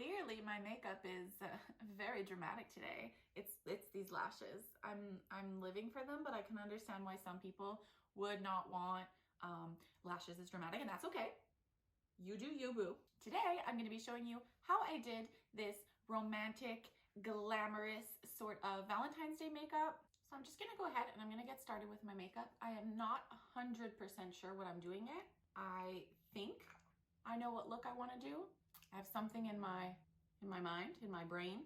Clearly my makeup is very dramatic today. It's these lashes. I'm living for them, but I can understand why some people would not want lashes as dramatic, and that's okay. You do you, boo. Today I'm going to be showing you how I did this romantic, glamorous sort of Valentine's Day makeup. So I'm just going to go ahead and I'm going to get started with my makeup. I am not 100% sure what I'm doing yet. I think I know what look I want to do. I have something in my mind, in my brain.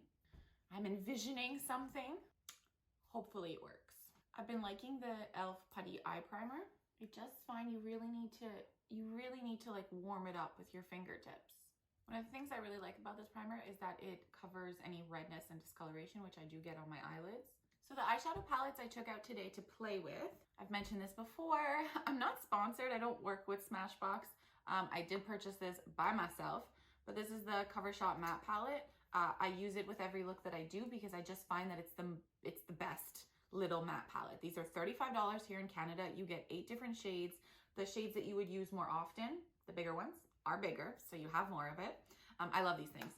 I'm envisioning something. Hopefully it works. I've been liking the e.l.f. Putty Eye Primer. I just find you really need to like warm it up with your fingertips. One of the things I really like about this primer is that it covers any redness and discoloration, which I do get on my eyelids. So the eyeshadow palettes I took out today to play with, I've mentioned this before, I'm not sponsored, I don't work with Smashbox. I did purchase this by myself, but this is the Covershot matte palette. I use it with every look that I do because I just find that it's the best little matte palette. These are $35 here in Canada. You get 8 different shades. The shades that you would use more often, the bigger ones, are bigger, so you have more of it. I love these things.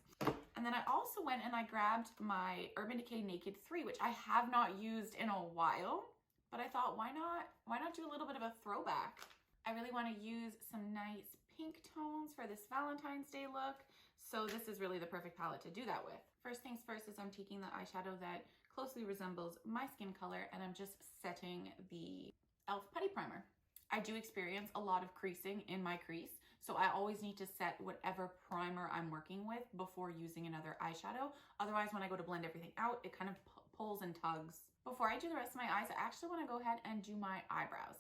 And then I also went and I grabbed my Urban Decay Naked 3, which I have not used in a while, but I thought, why not do a little bit of a throwback? I really want to use some nice pink tones for this Valentine's Day look, so this is really the perfect palette to do that with. First things first is I'm taking the eyeshadow that closely resembles my skin color and I'm just setting the e.l.f. Putty Primer. I do experience a lot of creasing in my crease, so I always need to set whatever primer I'm working with before using another eyeshadow. Otherwise, when I go to blend everything out, it kind of pulls and tugs. Before I do the rest of my eyes, I actually want to go ahead and do my eyebrows.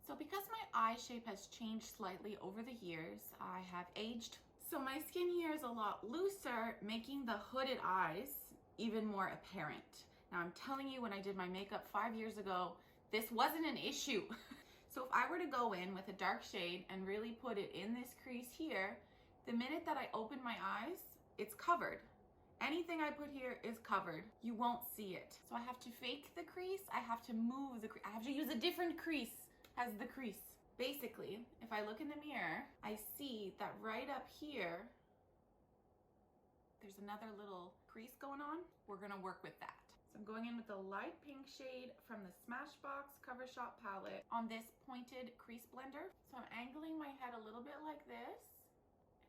So because my eye shape has changed slightly over the years, I have aged. So my skin here is a lot looser, making the hooded eyes even more apparent. Now I'm telling you, when I did my makeup 5 years ago, this wasn't an issue. So if I were to go in with a dark shade and really put it in this crease here, the minute that I open my eyes, it's covered. Anything I put here is covered. You won't see it. So I have to fake the crease. I have to move the crease. I have to use a different crease as the crease. Basically, if I look in the mirror, I see that right up here, there's another little crease going on. We're gonna work with that. So I'm going in with the light pink shade from the Smashbox Covershot palette on this pointed crease blender. So I'm angling my head a little bit like this,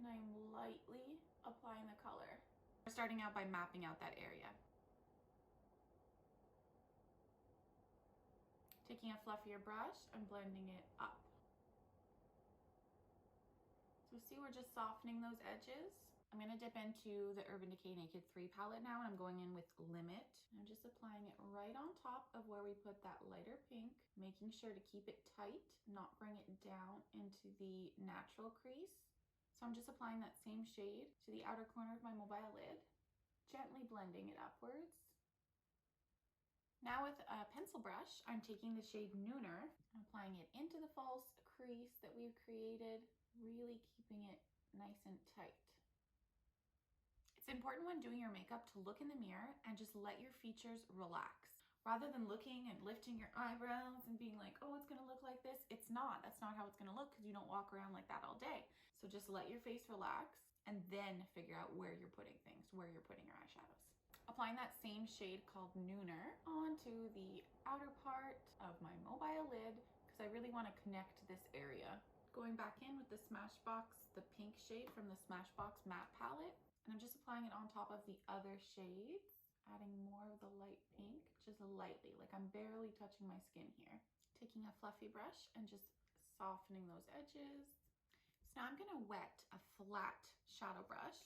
and I'm lightly applying the color. We're starting out by mapping out that area. Taking a fluffier brush and blending it up. So see, we're just softening those edges. I'm gonna dip into the Urban Decay Naked 3 palette now, and I'm going in with Limit. I'm just applying it right on top of where we put that lighter pink, making sure to keep it tight, not bring it down into the natural crease. So I'm just applying that same shade to the outer corner of my mobile lid, gently blending it upwards. Now with a pencil brush, I'm taking the shade Nooner and applying it into the false crease that we've created, really keeping it nice and tight. It's important when doing your makeup to look in the mirror and just let your features relax. Rather than looking and lifting your eyebrows and being like, oh, it's gonna look like this. It's not. That's not how it's gonna look because you don't walk around like that all day. So just let your face relax and then figure out where you're putting things, where you're putting your eyeshadows. Applying that same shade called Nooner onto the outer part of my mobile lid because I really want to connect this area. Going back in with the Smashbox, the pink shade from the Smashbox matte palette, and I'm just applying it on top of the other shades, adding more of the light pink, just lightly, like I'm barely touching my skin here. Taking a fluffy brush and just softening those edges. So now I'm going to wet a flat shadow brush.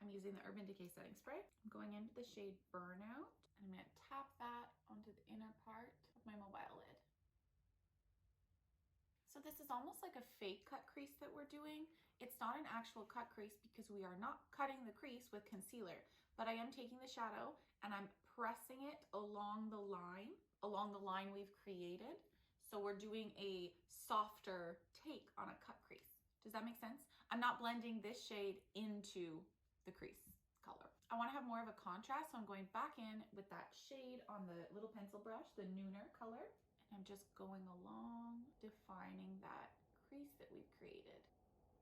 I'm using the Urban Decay setting spray. I'm going into the shade Burnout, and I'm going to tap that onto the inner part of my mobile lid. So this is almost like a fake cut crease that we're doing. It's not an actual cut crease because we are not cutting the crease with concealer, but I am taking the shadow and I'm pressing it along the line we've created. So we're doing a softer take on a cut crease. Does that make sense? I'm not blending this shade into the crease color. I want to have more of a contrast, so I'm going back in with that shade on the little pencil brush, the Nooner color, and I'm just going along, defining that crease that we've created.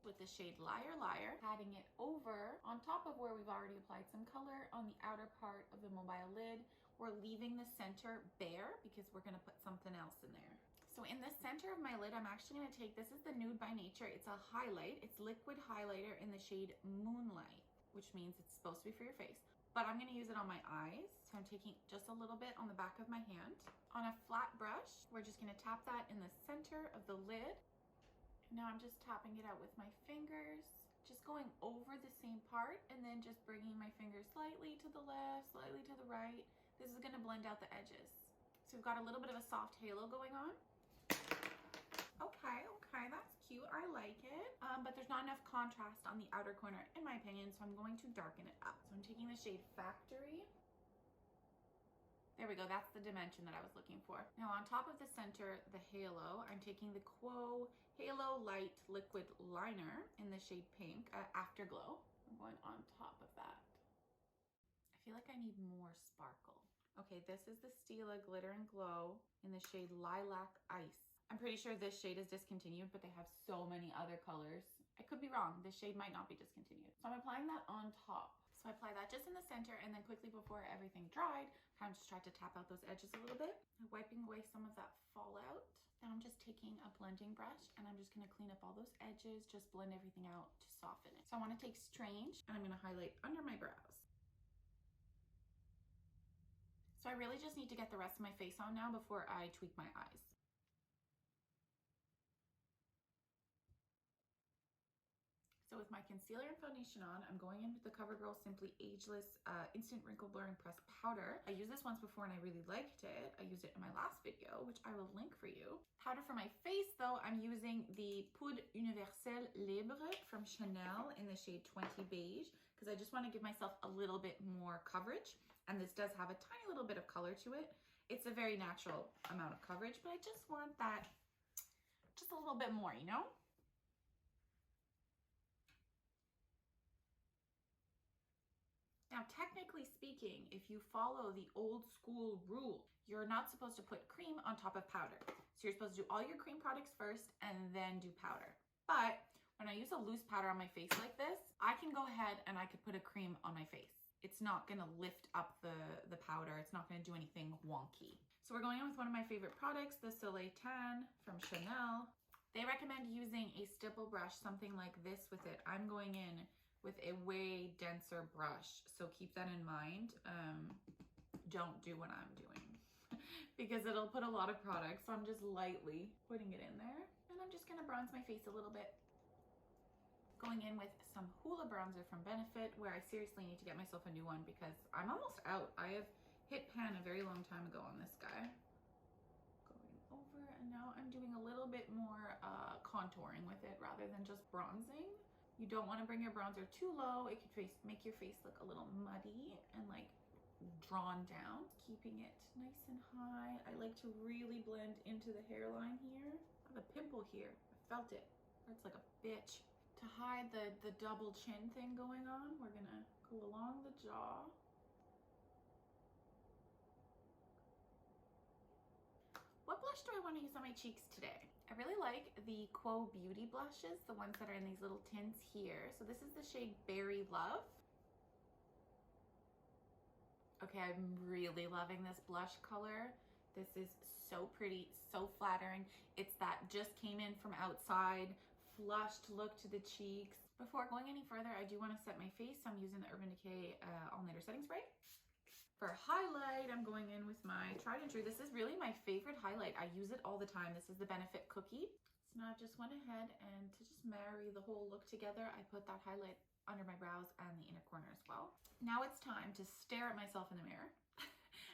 With the shade Liar Liar, patting it over on top of where we've already applied some color on the outer part of the mobile lid. We're leaving the center bare because we're going to put something else in there. So in the center of my lid, I'm actually going to take, this is the Nude by Nature. It's a highlight. It's liquid highlighter in the shade Moonlight, which means it's supposed to be for your face. But I'm going to use it on my eyes. So I'm taking just a little bit on the back of my hand. On a flat brush, we're just going to tap that in the center of the lid. Now I'm just tapping it out with my fingers, just going over the same part and then just bringing my fingers slightly to the left, slightly to the right. This is going to blend out the edges. So we've got a little bit of a soft halo going on. Okay, that's cute. I like it. But there's not enough contrast on the outer corner in my opinion, so I'm going to darken it up. So I'm taking the shade Factory. There we go, that's the dimension that I was looking for. Now on top of the center, the halo, I'm taking the Quo Halo Light Liquid Liner in the shade Pink, Afterglow. I'm going on top of that. I feel like I need more sparkle. Okay, this is the Stila Glitter and Glow in the shade Lilac Ice. I'm pretty sure this shade is discontinued, but they have so many other colors. I could be wrong, this shade might not be discontinued. So I'm applying that on top. So I apply that just in the center and then quickly before everything dried, kind of just tried to tap out those edges a little bit, wiping away some of that fallout. Now I'm just taking a blending brush and I'm just gonna clean up all those edges, just blend everything out to soften it. So I wanna take Strange and I'm gonna highlight under my brows. So I really just need to get the rest of my face on now before I tweak my eyes. So with my concealer and foundation on, I'm going in with the CoverGirl Simply Ageless Instant Wrinkle Blurring Pressed Powder. I used this once before and I really liked it. I used it in my last video, which I will link for you. Powder for my face though, I'm using the Poudre Universelle Livre from Chanel in the shade 20 Beige, because I just want to give myself a little bit more coverage. And this does have a tiny little bit of color to it. It's a very natural amount of coverage, but I just want that just a little bit more, you know? Now, technically speaking, if you follow the old school rule, you're not supposed to put cream on top of powder. So you're supposed to do all your cream products first and then do powder. But when I use a loose powder on my face like this, I can go ahead and I could put a cream on my face. It's not gonna lift up the powder. It's not gonna do anything wonky. So we're going in with one of my favorite products, the Soleil de Tan from Chanel. They recommend using a stipple brush, something like this with it. I'm going in with a way denser brush, so keep that in mind. Don't do what I'm doing because it'll put a lot of product, so I'm just lightly putting it in there, and I'm just gonna bronze my face a little bit. Going in with some Hoola bronzer from Benefit, where I seriously need to get myself a new one because I'm almost out. I have hit pan a very long time ago on this guy. Going over, and now I'm doing a little bit more contouring with it rather than just bronzing. You don't want to bring your bronzer too low. It could make your face look a little muddy and like drawn down. Keeping it nice and high. I like to really blend into the hairline here. I have a pimple here. I felt it. It's like a bitch. To hide the double chin thing going on, we're gonna go along the jaw. What blush do I want to use on my cheeks today? I really like the Quo Beauty blushes, the ones that are in these little tints here. So this is the shade Berry Love. Okay, I'm really loving this blush color. This is so pretty, so flattering. It's that just came in from outside, flushed look to the cheeks. Before going any further, I do want to set my face. I'm using the Urban Decay AllNighter Setting Spray. For highlight, I'm going in with my tried and true. This is really my favorite highlight. I use it all the time. This is the Benefit Cookie. So now I just went ahead and to just marry the whole look together, I put that highlight under my brows and the inner corner as well. Now it's time to stare at myself in the mirror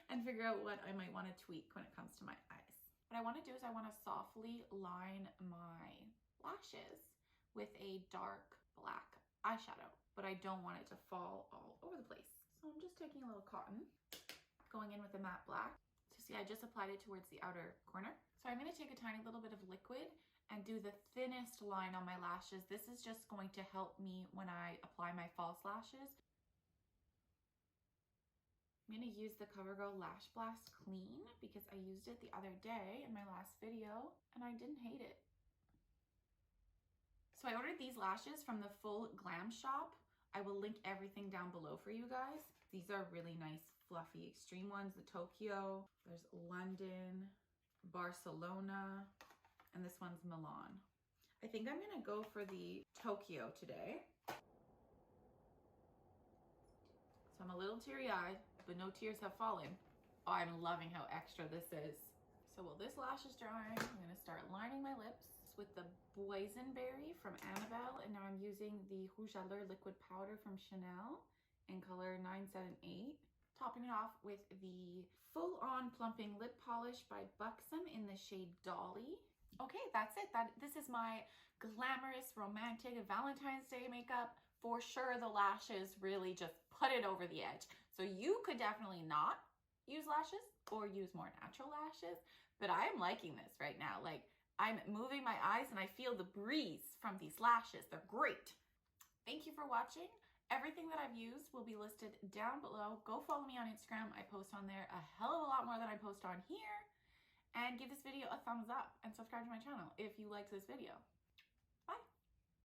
and figure out what I might want to tweak when it comes to my eyes. What I want to do is I want to softly line my lashes with a dark black eyeshadow, but I don't want it to fall all over the place. So I'm just taking a little cotton, going in with a matte black. So see, I just applied it towards the outer corner. So I'm going to take a tiny little bit of liquid and do the thinnest line on my lashes. This is just going to help me when I apply my false lashes. I'm gonna use the CoverGirl Lash Blast Clean because I used it the other day in my last video and I didn't hate it. So I ordered these lashes from the TheFullGlamShop. I will link everything down below for you guys. These are really nice, fluffy, extreme ones. The Tokyo, there's London, Barcelona, and this one's Milan. I think I'm gonna go for the Tokyo today. So I'm a little teary-eyed, but no tears have fallen. Oh, I'm loving how extra this is. So while this lash is drying, I'm gonna start lining my lips with the Boisenberry from Annabelle, and now I'm using the Rouge Allure liquid powder from Chanel in color 978. Topping it off with the Full-On Plumping Lip Polish by Buxom in the shade Dolly. Okay, that's it. This is my glamorous, romantic Valentine's Day makeup. For sure, the lashes really just put it over the edge. So you could definitely not use lashes or use more natural lashes, but I am liking this right now. Like, I'm moving my eyes and I feel the breeze from these lashes. They're great. Thank you for watching. Everything that I've used will be listed down below. Go follow me on Instagram. I post on there a hell of a lot more than I post on here. And give this video a thumbs up and subscribe to my channel if you liked this video.